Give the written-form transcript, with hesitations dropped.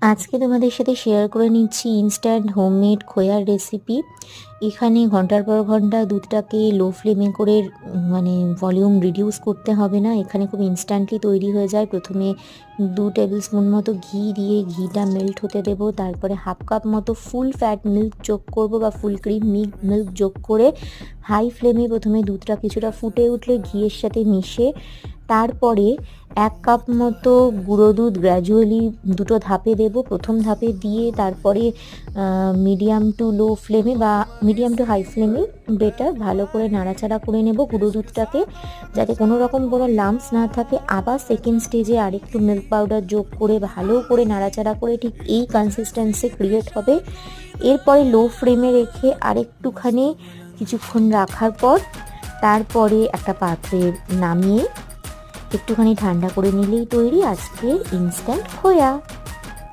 আজকে তোমাদের সাথে শেয়ার করে নিচ্ছি ইনস্ট্যান্ট হোমমেড খোয়ার রেসিপি। এখানে ঘন্টার পর ঘন্টা দুধটাকে লো ফ্লেমে করে মানে ভলিউম রিডিউস করতে হবে না, এখানে খুব ইনস্ট্যান্টলি তৈরি হয়ে যায়। প্রথমে 2 টেবিল স্পুন মতো ঘি দিয়ে ঘিটা মেল্ট হতে দেবো, তারপরে হাফ কাপ মতো ফুল ফ্যাট মিল্ক যোগ করব বা ফুল ক্রিম মিল্ক যোগ করে হাই ফ্লেমে প্রথমে দুধটা কিছুটা ফুটে উঠলে ঘিয়ের সাথে মিশে তারপরে 1 কাপ মতো গুঁড়ো দুধ গ্র্যাজুয়ালি দুটো ধাপে দেব। প্রথম ধাপে দিয়ে তারপরে মিডিয়াম টু লো ফ্লেমে বা মিডিয়াম টু হাই ফ্লেমে বেটার ভালো করে নাড়াচাড়া করে নেব গুঁড়ো দুধটাকে, যাতে কোনো রকম কোনো লাম্পস না থাকে। আবার সেকেন্ড স্টেজে আরেকটু মিল্ক পাউডার যোগ করে ভালো করে নাড়াচাড়া করে ঠিক এই কনসিস্টেন্সি ক্রিয়েট হবে। এরপরে লো ফ্লেমে রেখে আরেকটুখানি কিছুক্ষণ রাখার পর তারপরে একটা পাত্রে নামিয়ে একটুখানি ঠান্ডা করে নিলেই তৈরি আজকের ইনস্ট্যান্ট খোয়া।